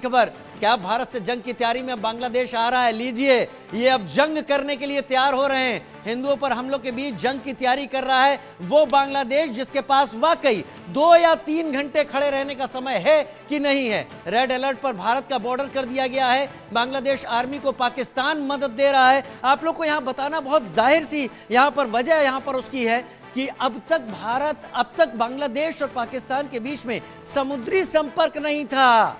खबर, क्या भारत से जंग की तैयारी में बांग्लादेश आ रहा है? लीजिए, ये अब जंग करने के लिए तैयार हो रहे हैं। हिंदुओं पर हमलों के बीच जंग की तैयारी कर रहा है वो बांग्लादेश जिसके पास वाकई 2 या 3 घंटे खड़े रहने का समय है कि नहीं है। रेड अलर्ट पर भारत का बॉर्डर कर दिया गया है। बांग्लादेश आर्मी को पाकिस्तान मदद दे रहा है। आप लोग को यहां बताना बहुत जाहिर सी यहां पर वजह यहां पर उसकी है कि अब तक बांग्लादेश और पाकिस्तान के बीच में समुद्री संपर्क नहीं था,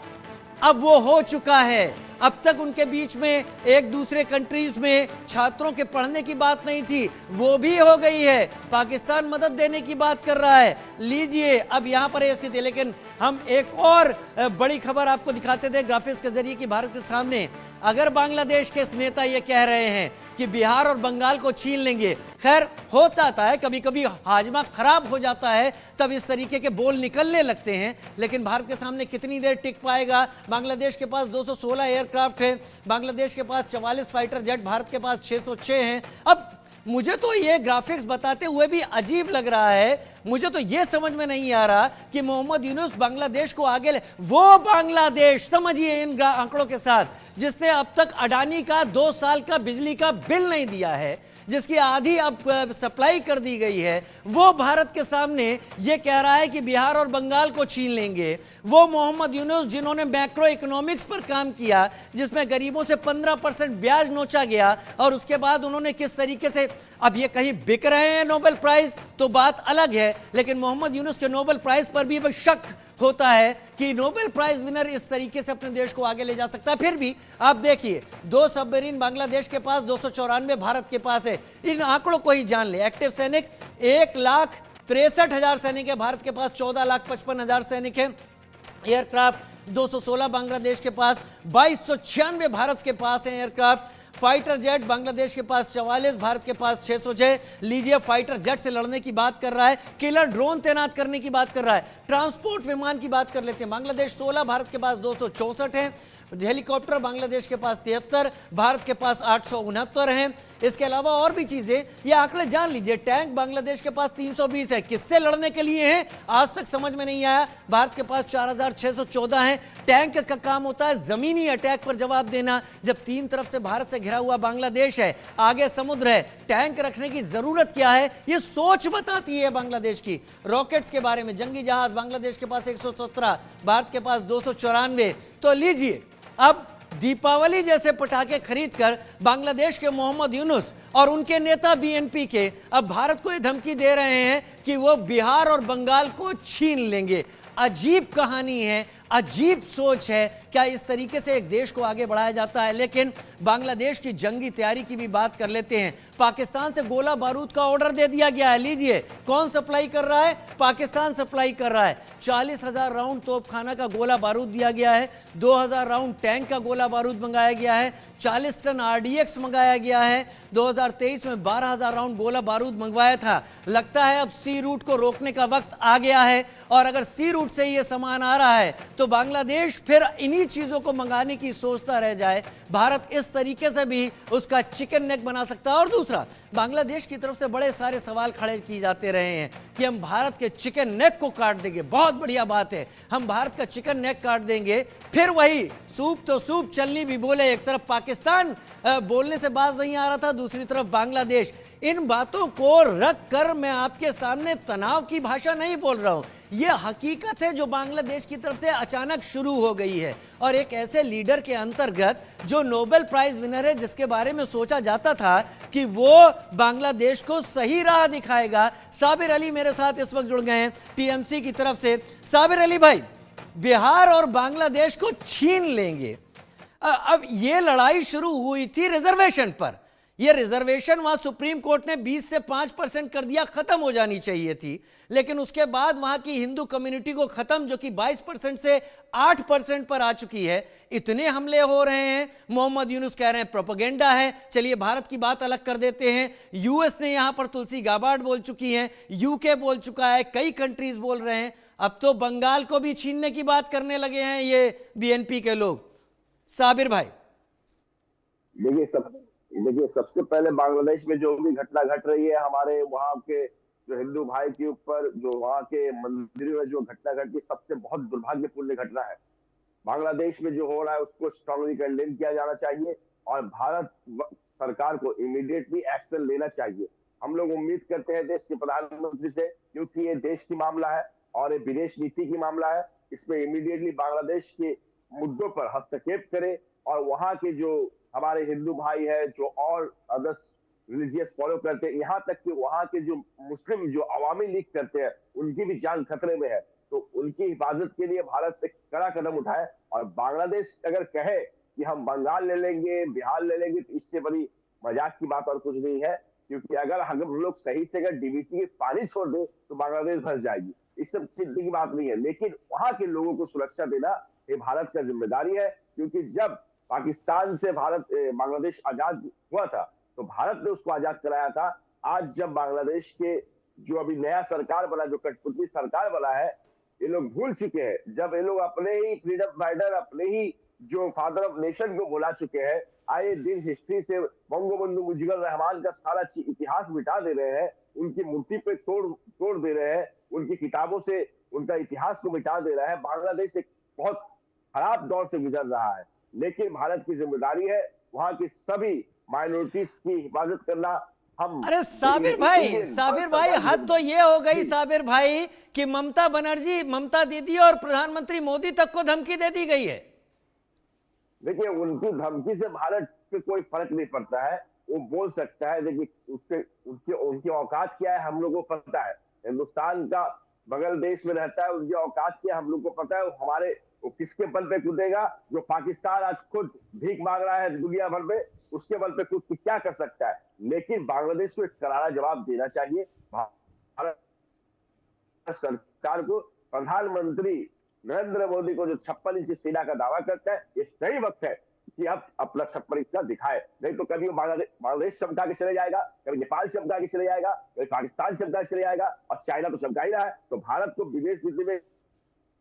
अब वो हो चुका है। अब तक उनके बीच में एक दूसरे कंट्रीज में छात्रों के पढ़ने की बात नहीं थी, वो भी हो गई है। पाकिस्तान मदद देने की बात कर रहा है। लीजिए, अब यहां पर यह स्थिति है। लेकिन हम एक और बड़ी खबर आपको दिखाते थे ग्राफिक्स के जरिए कि भारत के सामने अगर बांग्लादेश के नेता ये कह रहे हैं कि बिहार और बंगाल को छीन लेंगे, खैर होता है कभी कभी हाजमा खराब हो जाता है, तब इस तरीके के बोल निकलने लगते हैं। लेकिन भारत के सामने कितनी देर टिक पाएगा? बांग्लादेश के पास 216 एयरक्राफ्ट है, बांग्लादेश के पास 44 फाइटर जेट, भारत के पास 606 हैं। अब मुझे तो ये ग्राफिक्स बताते हुए भी अजीब लग रहा है। मुझे तो ये समझ में नहीं आ रहा कि मोहम्मद यूनुस बांग्लादेश को आगे ले, वो बांग्लादेश समझिए इन आंकड़ों के साथ जिसने अब तक अडानी का 2 साल का बिजली का बिल नहीं दिया है, जिसकी आधी अब सप्लाई कर दी गई है, वो भारत के सामने ये कह रहा है कि बिहार और बंगाल को छीन लेंगे। वो मोहम्मद यूनुस जिन्होंने मैक्रो इकोनॉमिक्स पर काम किया, जिसमें गरीबों से 15% ब्याज नोचा गया, और उसके बाद उन्होंने किस तरीके से, अब ये कहीं बिक रहे हैं नोबेल प्राइज तो बात अलग है, लेकिन मोहम्मद यूनुस के नोबेल प्राइज पर भी शक होता है कि नोबेल प्राइज विनर इस तरीके से अपने देश को आगे ले जा सकता है। फिर भी आप देखिए, 2 सबमरीन बांग्लादेश के पास, 294 भारत के पास है। इन आंकड़ों को ही जान ले। एक्टिव सैनिक 1,63,000 सैनिक है, भारत के पास 14,55,000 सैनिक है। एयरक्राफ्ट 216 बांग्लादेश के पास, 2296 भारत के पास है एयरक्राफ्ट। फाइटर जेट बांग्लादेश के पास 44, भारत के पास 606। लीजिए, फाइटर जेट से लड़ने की बात कर रहा है, किलर ड्रोन तैनात करने की बात कर रहा है, ट्रांसपोर्ट विमान की बात कर लेते हैं। बांग्लादेश 16, भारत के पास 264 है। हेलीकॉप्टर बांग्लादेश के पास 73, भारत के पास 869 हैं। इसके अलावा और भी चीजें, ये आंकड़े जान लीजिए। टैंक बांग्लादेश के पास 320 है, किससे लड़ने के लिए हैं आज तक समझ में नहीं आया। भारत के पास 4,614 है। टैंक का काम होता है जमीनी अटैक पर जवाब देना। जब 3 तरफ से भारत से घिरा हुआ बांग्लादेश है, आगे समुद्र है, टैंक रखने की जरूरत क्या है, ये सोच बताती है बांग्लादेश की। रॉकेट्स के बारे में, जंगी जहाज बांग्लादेश के पास 117, भारत के पास 294। तो लीजिए, अब दीपावली जैसे पटाखे खरीदकर बांग्लादेश के मोहम्मद यूनुस और उनके नेता बीएनपी के अब भारत को यह धमकी दे रहे हैं कि वो बिहार और बंगाल को छीन लेंगे। अजीब कहानी है, अजीब सोच है। क्या इस तरीके से एक देश को आगे बढ़ाया जाता है? लेकिन बांग्लादेश की जंगी तैयारी की भी बात कर लेते हैं। पाकिस्तान से गोला बारूद का ऑर्डर दे दिया गया है। लीजिए, कौन सप्लाई कर रहा है? पाकिस्तान सप्लाई कर रहा है। 40,000 राउंड तोपखाना का गोला बारूद दिया गया है, 2,000 राउंड टैंक का गोला बारूद मंगाया गया है, 40 टन आरडीएक्स मंगाया गया है। 2023 में 12,000 राउंड गोला बारूद मंगवाया था। लगता है अब सी रूट को रोकने का वक्त आ गया है, और अगर सी रूट से ये सामान आ रहा है तो बांग्लादेश फिर इन्हीं चीजों को मंगाने की सोचता रह जाए। भारत इस तरीके से भी उसका चिकन नेक बना सकता है। और दूसरा, बांग्लादेश की तरफ से बड़े सारे सवाल खड़े किए जाते रहे हैं कि हम भारत के चिकन नेक को काट देंगे। बहुत बढ़िया बात है, हम भारत का चिकन नेक काट देंगे। फिर वही सूप तो सूप चलनी भी बोले। एक तरफ पाकिस्तान बोलने से बाज नहीं आ रहा था, दूसरी तरफ बांग्लादेश। इन बातों को रख कर मैं आपके सामने तनाव की भाषा नहीं बोल रहा हूं, यह हकीकत है जो बांग्लादेश की तरफ से अचानक शुरू हो गई है। और एक ऐसे लीडर के अंतर्गत जो नोबेल प्राइज विनर है, जिसके बारे में सोचा जाता था कि वो बांग्लादेश को सही राह दिखाएगा। साबिर अली मेरे साथ इस वक्त जुड़ गए हैं टीएमसी की तरफ से। साबिर अली भाई, बिहार और बांग्लादेश को छीन लेंगे, अब ये लड़ाई शुरू हुई थी रिजर्वेशन पर। ये रिजर्वेशन वहां सुप्रीम कोर्ट ने 20 से 5% कर दिया, खत्म हो जानी चाहिए थी। लेकिन उसके बाद वहां की हिंदू कम्युनिटी को खत्म, जो कि 22% से 8% पर आ चुकी है। इतने हमले हो रहे हैं, मोहम्मद यूनुस कह रहे हैं प्रोपेगेंडा है। चलिए, भारत की बात अलग कर देते हैं। यूएस ने यहां पर तुलसी गाबार्ड बोल चुकी हैं, यूके बोल चुका है, कई कंट्रीज बोल रहे हैं। अब तो बंगाल को भी छीनने की बात करने लगे हैं ये बीएनपी के लोग। साबिर भाई, देखिए, सबसे पहले बांग्लादेश में जो भी घटना घट रही है, हमारे वहाँ के जो हिंदू भाई के ऊपर, जो वहाँ के मंदिरों में जो घटना घटी, सबसे बहुत दुर्भाग्यपूर्ण घटना है। बांग्लादेश में जो हो रहा है उसको स्ट्रांगली कंडेम किया जाना चाहिए और भारत सरकार को इमीडिएटली एक्शन लेना चाहिए। हम लोग उम्मीद करते हैं देश के प्रधानमंत्री से, क्योंकि ये देश की मामला है और ये विदेश नीति की मामला है, इसमें इमीडिएटली बांग्लादेश के मुद्दों पर हस्तक्षेप करे और वहां के जो हमारे हिंदू भाई है, जो और अदर्स रिलीजियस फॉलो करते हैं, यहाँ तक कि वहां के जो मुस्लिम जो अवामी लीग करते हैं उनकी भी जान खतरे में है, तो उनकी हिफाजत के लिए भारत एक कड़ा कदम उठाए। और बांग्लादेश अगर कहे कि हम बंगाल ले लेंगे, बिहार ले लेंगे, तो इससे बड़ी मजाक की बात और कुछ नहीं है, क्योंकि अगर हम लोग सही से अगर डीवीसी के पानी छोड़ दे तो बांग्लादेश भर जाएगी। इस सब चिंता की बात नहीं है, लेकिन वहां के लोगों को सुरक्षा देना ये भारत का जिम्मेदारी है, क्योंकि जब पाकिस्तान से भारत बांग्लादेश आजाद हुआ था तो भारत ने उसको आजाद कराया था। आज जब बांग्लादेश के जो अभी नया सरकार बना, जो कठपुतली सरकार बना है, ये लोग भूल चुके हैं, जब ये लोग अपने ही फ्रीडम फाइटर, अपने ही जो फादर ऑफ नेशन को भुला चुके हैं, आए दिन हिस्ट्री से बंगबंधु मुजिबुर रहमान का सारा इतिहास मिटा दे रहे हैं, उनकी मूर्ति पे तोड़ दे रहे हैं, उनकी किताबों से उनका इतिहास को मिटा दे रहा है। बांग्लादेश एक बहुत खराब दौर से गुजर रहा है, लेकिन भारत की जिम्मेदारी है वहां की सभी माइनॉरिटीज की हिफाजत करना। हम अरे साबिर भाई हद तो ये हो गई साबिर भाई कि ममता दीदी और प्रधानमंत्री मोदी तक को धमकी दे दी गई है। देखिए, उनकी धमकी से भारत पे कोई फर्क नहीं पड़ता है, वो बोल सकता है, देखिए उसके उनकी औकात क्या है हम लोगों को पता है, हिंदुस्तान का बगल देश में रहता है, उनकी औकात क्या हम लोग को पता है, वो किसके बल पे कूदेगा। जो पाकिस्तान आज खुद भीख मांग रहा है दुनिया भर में, उसके बल पे कूद क्या कर सकता है। लेकिन बांग्लादेश को एक करारा जवाब देना चाहिए भारत सरकार को। प्रधानमंत्री नरेंद्र मोदी को जो 56 इंची सेना का दावा करता है, ये सही वक्त है कि अब अपना 56 इंच का दिखाए, नहीं तो कभी बांग्लादेश चमका के चले जाएगा, कभी नेपाल चमका के चले जाएगा, कभी पाकिस्तान चमका के चले जाएगा, और चाइना तो चमका ही रहा है। तो भारत को विदेश नीति में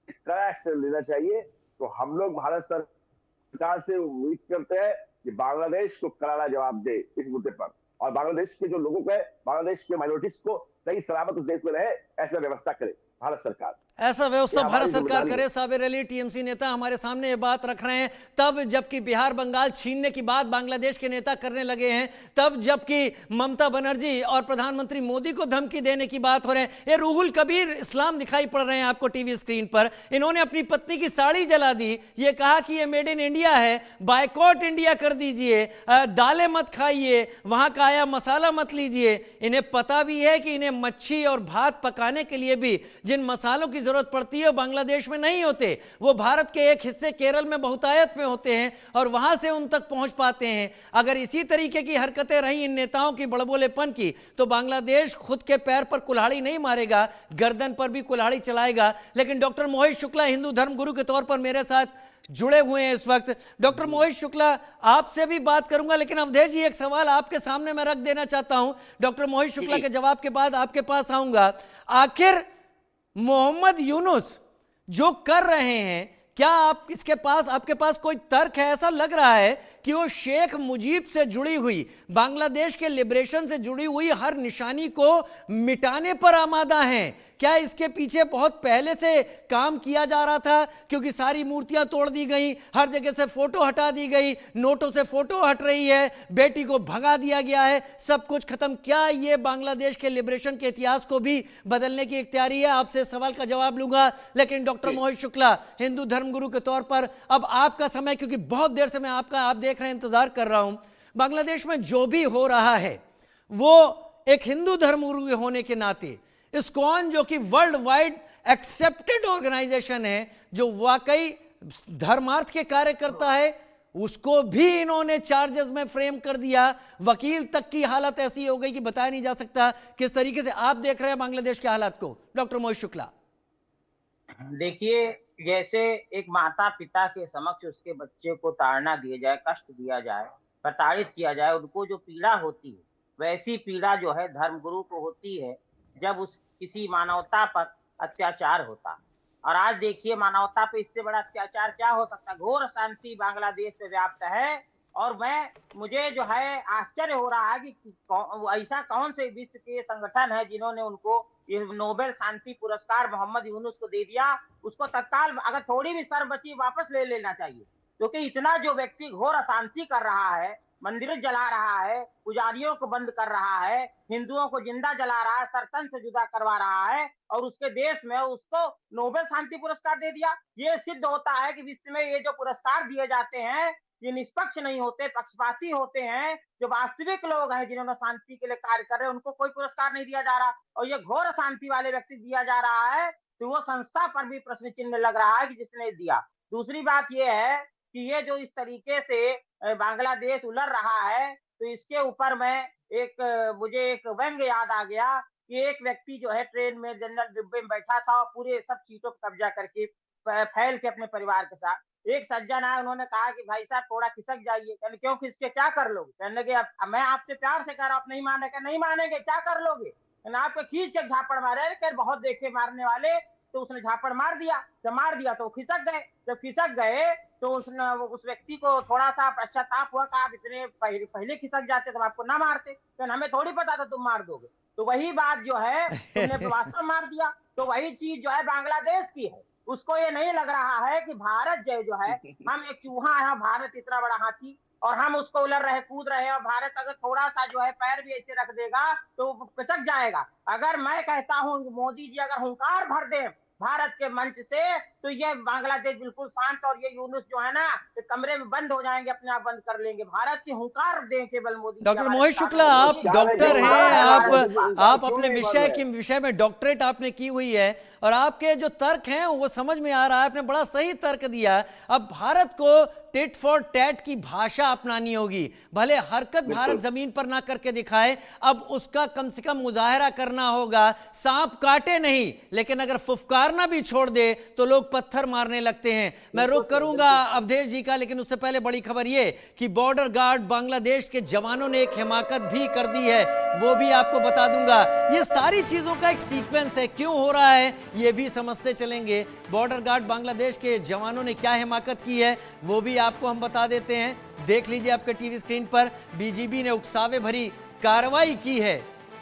कड़ा एक्शन लेना चाहिए। तो हम लोग भारत सरकार से उम्मीद करते हैं कि बांग्लादेश को करारा जवाब दे इस मुद्दे पर, और बांग्लादेश के जो लोगों को है, बांग्लादेश के माइनॉरिटीज को सही सलामत उस देश में रहे, ऐसा व्यवस्था करे भारत सरकार। ऐसा व्यवस्था भारत सरकार करे। साबिर अली टीएमसी नेता हमारे सामने ये बात रख रहे हैं, तब जबकि बिहार बंगाल छीनने की बात बांग्लादेश के नेता करने लगे हैं, तब जबकि ममता बनर्जी और प्रधानमंत्री मोदी को धमकी देने की बात हो रहे हैं। ये रूहुल कबीर इस्लाम दिखाई पड़ रहे हैं आपको टीवी स्क्रीन पर। इन्होंने अपनी पत्नी की साड़ी जला दी, ये कहा कि ये मेड इन इंडिया है, बायकॉट इंडिया कर दीजिए, दालें मत खाइए, वहां का आया मसाला मत लीजिए। इन्हें पता भी है कि इन्हें मच्छी और भात पकाने के लिए भी जिन मसालों की जरूरत पड़ती है बांग्लादेश में नहीं होते, वो भारत के एक हिस्से केरल में बहुतायत में होते हैं और वहां से उन तक पहुंच पाते हैं। अगर इसी तरीके की हरकतें रही इन नेताओं की बड़बोलेपन की, तो बांग्लादेश खुद के पैर पर कुल्हाड़ी नहीं मारेगा, गर्दन पर भी कुल्हाड़ी चलाएगा। लेकिन डॉक्टर मोहित शुक्ला हिंदू धर्म गुरु के तौर पर मेरे साथ जुड़े हुए हैं इस वक्त। डॉक्टर मोहित शुक्ला, आपसे भी बात करूंगा, लेकिन अवधेश जी एक सवाल आपके सामने मैं रख देना चाहता हूं। डॉक्टर मोहित शुक्ला के जवाब के बाद आपके पास आऊंगा। आखिर मोहम्मद यूनुस जो कर रहे हैं, क्या आपके पास कोई तर्क है? ऐसा लग रहा है कि वो शेख मुजीब से जुड़ी हुई, बांग्लादेश के लिबरेशन से जुड़ी हुई हर निशानी को मिटाने पर आमादा हैं। क्या इसके पीछे बहुत पहले से काम किया जा रहा था? क्योंकि सारी मूर्तियां तोड़ दी गई, हर जगह से फोटो हटा दी गई, नोटों से फोटो हट रही है, बेटी को भगा दिया गया है, सब कुछ खत्म। क्या ये बांग्लादेश के लिबरेशन के इतिहास को भी बदलने की एक तैयारी है? आपसे सवाल का जवाब लूंगा, लेकिन डॉक्टर मोहित शुक्ला हिंदू धर्मगुरु के तौर पर अब आपका समय, क्योंकि बहुत देर से मैं आप देख रहे हैं इंतजार कर रहा हूं। बांग्लादेश में जो भी हो रहा है वो एक हिंदू धर्मगुरु होने के नाते इस्कॉन, जो कि वर्ल्ड वाइड एक्सेप्टेड ऑर्गेनाइजेशन है, जो वाकई धर्मार्थ के कार्य करता है, उसको भी इन्होंने चार्जेस में फ्रेम कर दिया। वकील तक की हालत ऐसी हो गई कि बताया नहीं जा सकता। किस तरीके से आप देख रहे हैं बांग्लादेश के हालात को, डॉक्टर मोहित शुक्ला? देखिए, जैसे एक माता पिता के समक्ष उसके बच्चे को ताड़ना दिया जाए, कष्ट दिया जाए, प्रताड़ित किया जाए, उनको जो पीड़ा होती है, वैसी पीड़ा जो है धर्मगुरु को होती है जब उस किसी मानवता पर अत्याचार होता। और आज देखिए, मानवता पे इससे बड़ा अत्याचार क्या हो सकता है? घोर शांति बांग्लादेश में व्याप्त है। और मुझे जो है आश्चर्य हो रहा है कि ऐसा कौन से विश्व के संगठन है जिन्होंने उनको ये नोबेल शांति पुरस्कार मोहम्मद यूनुस को दे दिया, उसको तत्काल अगर थोड़ी भी सर बची वापस ले लेना चाहिए, क्योंकि इतना जो व्यक्ति घोर अशांति कर रहा है, मंदिर जला रहा है, पुजारियों को बंद कर रहा है, हिंदुओं को जिंदा जला रहा है, सरतन से जुदा करवा रहा है, और उसके देश में उसको नोबेल शांति पुरस्कार दे दिया। ये सिद्ध होता है कि विश्व में ये जो पुरस्कार दिए जाते हैं ये निष्पक्ष नहीं होते, पक्षपाती होते हैं। जो वास्तविक लोग हैं जिन्होंने शांति के लिए कार्य कर रहे हैं उनको कोई पुरस्कार नहीं दिया जा रहा, और ये घोर अशांति वाले व्यक्ति दिया जा रहा है, तो वो संस्था पर भी प्रश्न चिन्ह लग रहा है कि जिसने दिया। दूसरी बात ये है कि ये जो इस तरीके से बांग्लादेश उलझ रहा है, तो इसके ऊपर मुझे एक व्यंग्य याद आ गया कि एक व्यक्ति जो है ट्रेन में जनरल डिब्बे में बैठा था और पूरे सब सीटों पर कब्जा करके फैल के अपने परिवार के साथ, एक सज्जन आए, उन्होंने कहा कि भाई साहब थोड़ा खिसक जाइए। कहने क्यों खिसके, क्या कर लोगे? कहने लगे अब मैं आपसे प्यार से कह रहा हूं, आप नहीं मानेंगे? नहीं मानेंगे, क्या कर लोगे? आपको खींच के झापड़ मारे, कर बहुत देखे मारने वाले, तो उसने झापड़ मार दिया। जब मार दिया तो खिसक गए। जब खिसक गए तो उसने उस व्यक्ति को थोड़ा सा पश्चाताप हुआ, कहा आप इतने पहले खिसक जाते तो आपको ना मारते, तो हमें थोड़ी पता था तुम मार दोगे। तो वही बात जो है तुमने वास्तव मार दिया। तो वही चीज जो है बांग्लादेश की है, उसको ये नहीं लग रहा है कि भारत जो है हम एक चूहा है, भारत इतना बड़ा हाथी, और हम उसको उलट रहे, कूद रहे हैं, और भारत अगर थोड़ा सा जो है पैर भी ऐसे रख देगा तो पिचक जाएगा। अगर मैं कहता हूं मोदी जी अगर हुंकार भर दे भारत के मंच से, तो ये बांग्लादेश बिल्कुल शांत, और ये यूनुस जो है ना कमरे में बंद हो जाएंगे, अपने आप बंद कर लेंगे। भारत की हुंकार दें केवल मोदी। डॉक्टर मोहित शुक्ला, आप डॉक्टर हैं, आप अपने विषय में डॉक्टरेट आपने की हुई है, और आपके जो तर्क हैं वो समझ में आ रहा है, आपने बड़ा सही तर्क दिया। अब भारत को टिट फॉर टैट की भाषा अपनानी होगी, भले हरकत भारत जमीन पर ना करके दिखाए, अब उसका कम से कम मुजाहरा करना होगा। सांप काटे नहीं, लेकिन अगर फुफकारना भी छोड़ दे तो लोग पत्थर मारने लगते हैं। मैं रुक करूंगा अवधेश जी का, लेकिन उससे पहले बड़ी खबर यह कि बॉर्डर गार्ड बांग्लादेश के जवानों ने एक हिमाकत भी कर दी है, वो भी आपको बता दूंगा। ये सारी चीजों का एक सीक्वेंस है, क्यों हो रहा है ये भी समझते चलेंगे। बॉर्डर गार्ड बांग्लादेश के जवानों ने क्या हिमाकत की है वो भी आपको हम बता देते हैं। देख लीजिए आपके टीवी स्क्रीन पर, बीजीबी ने उकसावे भरी कार्रवाई की है।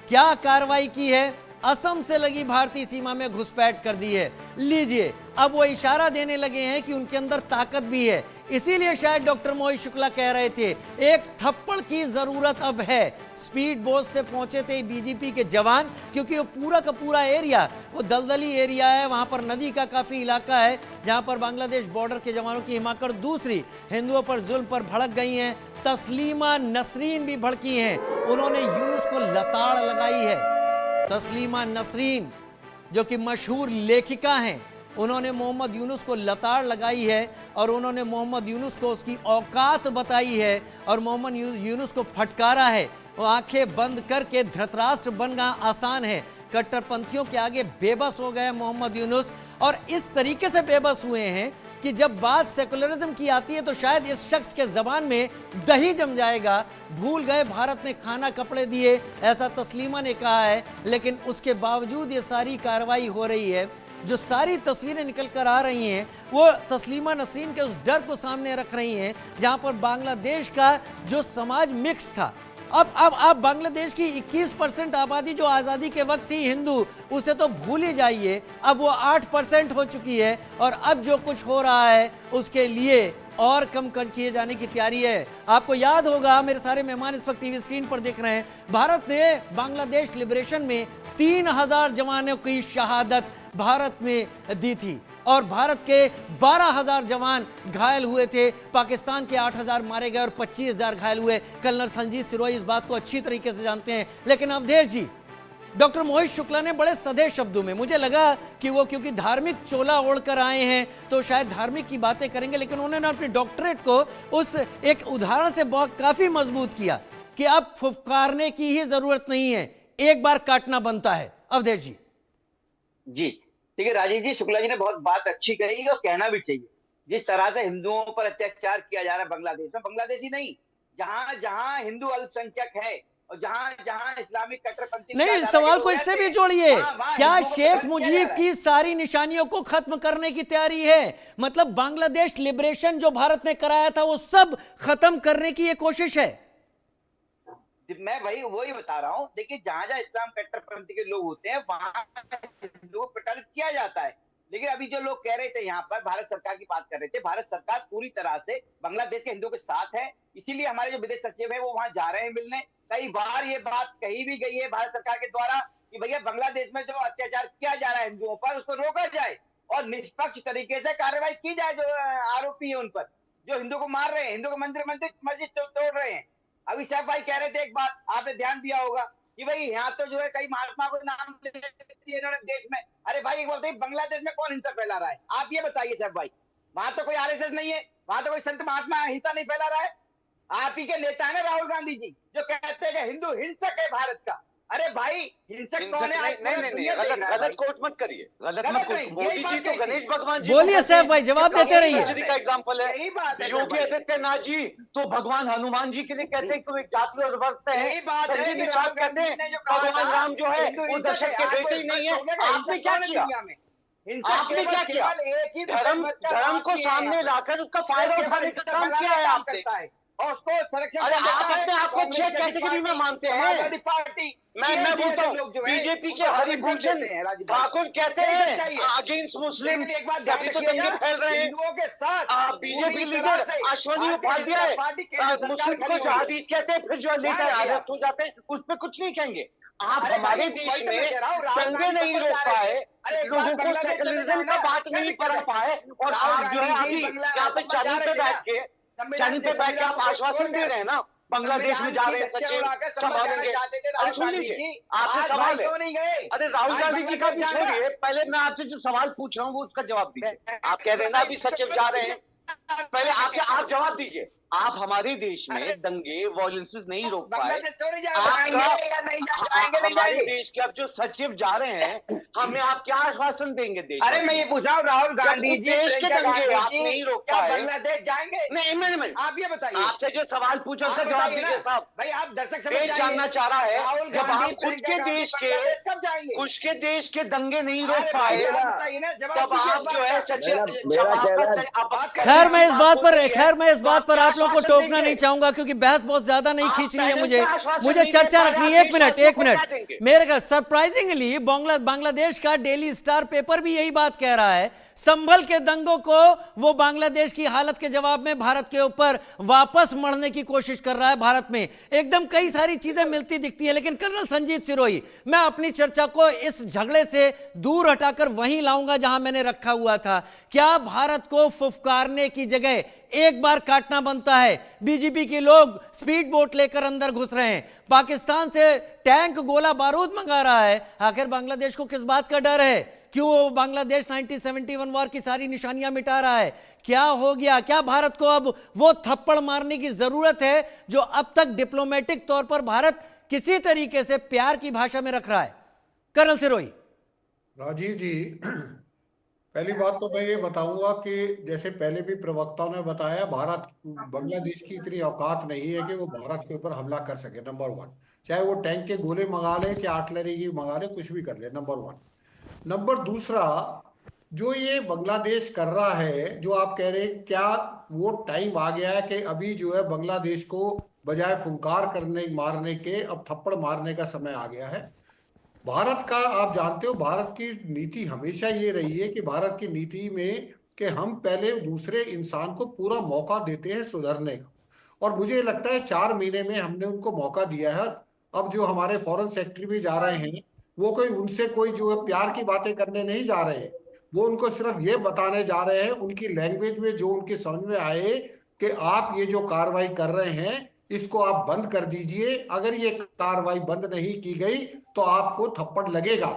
क्या कार्रवाई की है? असम से लगी भारतीय सीमा में घुसपैठ कर दी है। लीजिए, अब वो इशारा देने लगे हैं कि उनके अंदर ताकत भी है। इसीलिए शायद डॉक्टर मोहित शुक्ला कह रहे थे एक थप्पड़ की जरूरत अब है। स्पीड बोट से पहुंचे थे बीजेपी के जवान, क्योंकि वो पूरा का पूरा एरिया वो दलदली एरिया है, वहां पर नदी का काफी इलाका है जहां पर बांग्लादेश बॉर्डर के जवानों की हिमाकत दूसरी हिंदुओं पर जुल्म पर भड़क गई हैं। तस्लीमा नसरीन भी भड़की हैं, उन्होंने यूनुस को लताड़ लगाई है। तस्लीमा नसरीन जो कि मशहूर लेखिका हैं, उन्होंने मोहम्मद यूनुस को लताड़ लगाई है, और उन्होंने मोहम्मद यूनुस को उसकी औकात बताई है, और मोहम्मद यूनुस को फटकारा है। वो आंखें बंद करके धृतराष्ट्र बनना आसान है। कट्टरपंथियों के आगे बेबस हो गए मोहम्मद यूनुस, और इस तरीके से बेबस हुए हैं कि जब बात सेकुलरिज्म की आती है तो शायद इस शख्स के जबान में दही जम जाएगा। भूल गए भारत ने खाना कपड़े दिए, ऐसा तस्लीमा ने कहा है, लेकिन उसके बावजूद ये सारी कार्रवाई हो रही है। जो सारी तस्वीरें निकल कर आ रही हैं वो तस्लीमा नसरीन के उस डर को सामने रख रही हैं, जहां पर बांग्लादेश का जो समाज मिक्स था, अब बांग्लादेश की 21% आबादी जो आज़ादी के वक्त थी हिंदू, उसे तो भूल ही जाइए, अब वो 8% हो चुकी है, और अब जो कुछ हो रहा है उसके लिए और कम कर किए जाने की तैयारी है। आपको याद होगा, मेरे सारे मेहमान इस वक्त टीवी स्क्रीन पर देख रहे हैं, भारत ने बांग्लादेश लिबरेशन में 3000 जवानों की शहादत भारत ने दी थी, और भारत के 12,000 जवान घायल हुए थे। पाकिस्तान के 8,000 मारे गए और 25,000 घायल हुए। कर्नल संजीत सिरोही इस बात को अच्छी तरीके से जानते हैं। लेकिन अवधेश जी, डॉक्टर मोहित शुक्ला ने बड़े सधे शब्दों में, मुझे लगा कि वो क्योंकि धार्मिक चोला ओढ़कर आए हैं तो शायद धार्मिक की बातें करेंगे, लेकिन उन्होंने अपने डॉक्टरेट को उस एक उदाहरण से बहुत काफी मजबूत किया कि अब फुफकारने की ही जरूरत नहीं है, एक बार काटना बनता है। अवधेश जी। जी ठीक है राजीव जी, शुक्ला जी ने बहुत बात अच्छी कही और कहना भी चाहिए। जिस तरह से हिंदुओं पर अत्याचार किया जा रहा है बांग्लादेश में, बांग्लादेश ही नहीं, जहां जहां हिंदू अल्पसंख्यक है और जहां जहां इस्लामिक कट्टरपंथी, नहीं, सवाल को इससे भी जोड़िए, क्या शेख मुजीब की सारी निशानियों को खत्म करने की तैयारी है? मतलब बांग्लादेश लिबरेशन जो भारत ने कराया था वो सब खत्म करने की ये कोशिश है? मैं वही बता रहा हूँ। देखिए, जहां जहां इस्लाम कट्टरपंथी के लोग होते हैं वहां हिंदुओं को प्रताड़ित किया जाता है। लेकिन अभी जो लोग कह रहे थे, यहाँ पर भारत सरकार की बात कर रहे थे, भारत सरकार पूरी तरह से बांग्लादेश के हिंदुओं के साथ है। इसीलिए हमारे जो विदेश सचिव है वो वहां जा रहे हैं मिलने। कई बार ये बात कही भी गई है भारत सरकार के द्वारा कि भैया बांग्लादेश में जो अत्याचार किया जा रहा है हिंदुओं पर उसको रोका जाए और निष्पक्ष तरीके से कार्रवाई की जाए जो आरोपी है उन पर, जो हिंदुओं को मार रहे हैं, हिंदुओं को मंदिर मस्जिद तोड़ रहे हैं। अभी साहब भाई कह रहे थे एक बात, आपने ध्यान दिया होगा कि भाई यहाँ तो जो है कई महात्मा को नाम ले दिए इन्होंने देश में। अरे भाई एक बात बताइए, बांग्लादेश में कौन हिंसा फैला रहा है? आप ये बताइए साहब भाई। वहां तो कोई आरएसएस नहीं है, वहां तो कोई संत महात्मा हिंसा नहीं फैला रहा है। आप ही के नेता है ना राहुल गांधी जी, जो कहते हैं कि हिंदू हिंसक है भारत का। अरे भाई हिंसक कौन है? नहीं, गलत कोट मत करिए, गलत मत कोट। मोदी जी तो गणेश भगवान जी बोलिए सैफ भाई, जवाब देते रहिए। का एग्जाम्पल है। यही बात है योगी आदित्यनाथ जी तो भगवान हनुमान जी के लिए कहते हैं कि वो एक जाति और वर्ग है। यही बात है संजय कि निषाद कहते हैं भगवान राम जो है वो दशरथ के बेटे ही नहीं है। आपने क्या किया? आपने क्या किया? धर्म को सामने लाकर उसका फायदा उठाने का काम किया है आपने। और उसको संरक्षण। अरे आप अपने आप को 6 कैटेगरी में मानते हैं। पार्टी मैं बोलता हूँ बीजेपी के हरिभूषण ठाकुर कहते हैं अगेंस्ट मुस्लिम, तभी तो दंगे फैल रहे हैं। के साथ बीजेपी लीडर अश्वनी उपाध्याय मुस्लिम को जहादीस कहते हैं, फिर जो लीडर अरेस्ट हो जाते हैं उस पर कुछ नहीं कहेंगे। आप हमारे देश में दंगे नहीं रोक पाए, लोगों को सेकुलरिज्म का बात नहीं पढ़ा पाए, और आप जो है अभी यहाँ पे चांदी पे बैठ के आप आश्वासन दे रहे हैं ना बांग्लादेश में जा रहे हैं सचिव संभालेंगे। अरे सुन लीजिए, आपसे सवाल है। अरे राहुल गांधी जी का भी छोड़िए, पहले मैं आपसे जो सवाल पूछ रहा हूँ वो उसका जवाब दीजिए। आप कह रहे हैं ना अभी सचिव जा रहे हैं, पहले आप जवाब दीजिए। आप हमारे देश में दंगे वायलेंसेस नहीं रोक पाए। हमारे देश के अब जो सचिव जा रहे हैं, हमें आप क्या आश्वासन देंगे देश? अरे मैं ये पूछ रहा हूँ राहुल गांधी जी देश के दंगे आप नहीं रोक पाए, बांग्लादेश जाएंगे? नहीं, आप ये बताइए। आपसे जो सवाल पूछा उसका जवाब दीजिए साहब। भाई आप दर्शक देश जानना चाह रहा है, जब आप खुद के देश के दंगे नहीं रोक पाए, तब आप जो है सचिव। खैर मैं इस बात पर आप लोगों को टोकना नहीं चाहूंगा, क्योंकि बहस बहुत ज्यादा नहीं खींचनी है मुझे चर्चा रखनी है। एक मिनट मेरे घर सरप्राइजिंगली बांग्लादेश का डेली स्टार पेपर भी यही बात कह रहा है। संभल के दंगों को वो बांग्लादेश की हालत के जवाब में भारत के ऊपर वापस मढ़ने की कोशिश कर रहा है। भारत में एकदम कई सारी चीजें मिलती दिखती है, लेकिन कर्नल संजीत सिरोही, मैं अपनी चर्चा को इस झगड़े से दूर हटाकर वहीं लाऊंगा जहां मैंने रखा हुआ था। क्या भारत को फुफकारने की जगह एक बार काटना बनता है? बीजेपी के लोग स्पीड बोट लेकर अंदर घुस रहे हैं, पाकिस्तान से टैंक गोला बारूद मंगा रहा है। आखिर बांग्लादेश को किस बात का डर है? क्यों बांग्लादेश 1971 वॉर की सारी निशानियां मिटा रहा है? क्या हो गया? क्या भारत को अब वो थप्पड़ मारने की जरूरत है जो अब तक डिप्लोमेटिक तौर पर भारत किसी तरीके से प्यार की भाषा में रख रहा है? कर्नल सिरोही। राजीव जी, पहली बात तो मैं ये बताऊंगा कि जैसे पहले भी प्रवक्ताओं ने बताया, बांग्लादेश की इतनी औकात नहीं है कि वो भारत के ऊपर हमला कर सके। नंबर 1, चाहे वो टैंक के गोले मंगा ले, चाहे आर्टिलरी की मंगा ले, कुछ भी कर ले। नंबर 1। नंबर दूसरा, जो ये बांग्लादेश कर रहा है, जो आप कह रहे हैं, क्या वो टाइम आ गया है कि अभी जो है बांग्लादेश को बजाय फुंकार मारने के अब थप्पड़ मारने का समय आ गया है? भारत का आप जानते हो, भारत की नीति हमेशा ये रही है कि भारत की नीति में कि हम पहले दूसरे इंसान को पूरा मौका देते हैं सुधरने का, और मुझे लगता है 4 महीने में हमने उनको मौका दिया है। अब जो हमारे फॉरेन सेक्रेटरी भी जा रहे हैं, वो उनसे कोई जो है प्यार की बातें करने नहीं जा रहे हैं, वो उनको सिर्फ ये बताने जा रहे हैं उनकी लैंग्वेज में जो उनके समझ में आए कि आप ये जो कार्रवाई कर रहे हैं इसको आप बंद कर दीजिए। अगर ये कार्रवाई बंद नहीं की गई तो आपको थप्पड़ लगेगा।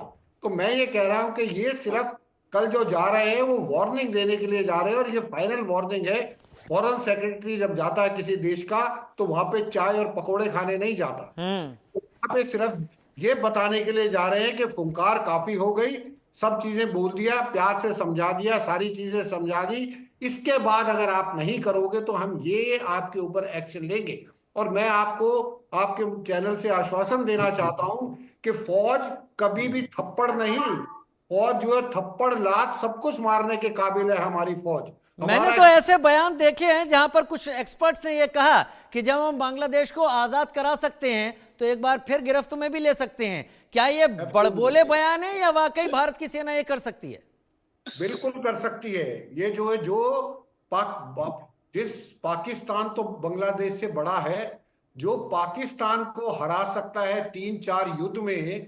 तो मैं ये कह रहा हूं कि ये सिर्फ कल जो जा रहे हैं वो वार्निंग देने के लिए जा रहे हैं, और ये फाइनल वार्निंग है। फॉरेन सेक्रेटरी जब जाता है किसी देश का तो वहां पे चाय और पकौड़े खाने नहीं जाता, वहां पे सिर्फ ये बताने के लिए जा रहे हैं कि फुंकार काफी हो गई, सब चीजें बोल दिया, प्यार से समझा दिया, सारी चीजें समझा दी, इसके बाद अगर आप नहीं करोगे तो हम ये आपके ऊपर एक्शन लेंगे। और मैं आपको आपके चैनल से आश्वासन देना चाहता हूं कि फौज कभी भी थप्पड़ नहीं, फौज जो है थप्पड़ लात सब कुछ मारने के काबिल है हमारी फौज। मैंने तो ऐसे बयान देखे हैं जहां पर कुछ एक्सपर्ट्स ने यह कहा कि जब हम बांग्लादेश को आजाद करा सकते हैं तो एक बार फिर गिरफ्त में भी ले सकते हैं। क्या ये बड़बोले बयान है या वाकई भारत की सेना ये कर सकती है? बिल्कुल कर सकती है। ये जो है जिस पाकिस्तान तो बांग्लादेश से बड़ा है, जो पाकिस्तान को हरा सकता है 3-4 युद्ध में,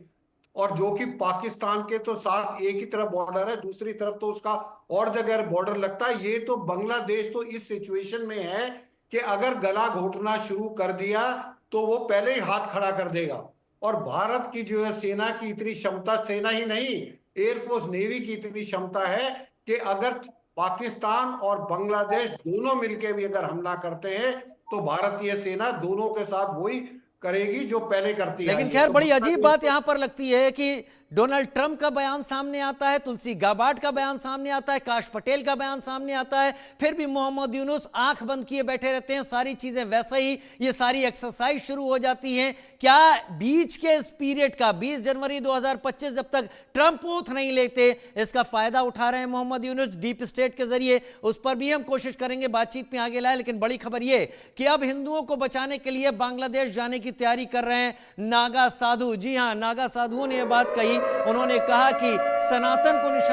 और जो कि पाकिस्तान के तो साथ एक ही तरफ बॉर्डर है, दूसरी तरफ तो उसका और जगह बॉर्डर लगता है। ये तो बांग्लादेश तो इस सिचुएशन में है कि अगर गला घोटना शुरू कर दिया तो वो पहले ही हाथ खड़ा कर देगा। और भारत की जो है सेना की इतनी क्षमता, सेना ही नहीं एयरफोर्स नेवी की इतनी क्षमता है कि अगर पाकिस्तान और बांग्लादेश दोनों मिलकर भी अगर हमला करते हैं तो भारतीय सेना दोनों के साथ वही करेगी जो पहले करती है। लेकिन खैर बड़ी अजीब बात यहां पर लगती है कि डोनाल्ड ट्रंप का बयान सामने आता है, तुलसी गाबार्ड का बयान सामने आता है, काश पटेल का बयान सामने आता है, फिर भी मोहम्मद यूनुस आंख बंद किए बैठे रहते हैं। सारी चीजें वैसे ही, ये सारी एक्सरसाइज शुरू हो जाती हैं। क्या बीच के इस पीरियड का 20 जनवरी 2025 जब तक ट्रंप ओथ नहीं लेते, इसका फायदा उठा रहे हैं मोहम्मद यूनुस डीप स्टेट के जरिए? उस पर भी हम कोशिश करेंगे बातचीत में आगे लाए। लेकिन बड़ी खबर यह कि अब हिंदुओं को बचाने के लिए बांग्लादेश जाने की तैयारी कर रहे हैं नागा साधु। जी हां, नागा साधुओं ने यह बात कही। उन्होंने कहा कि सनातन को निशाना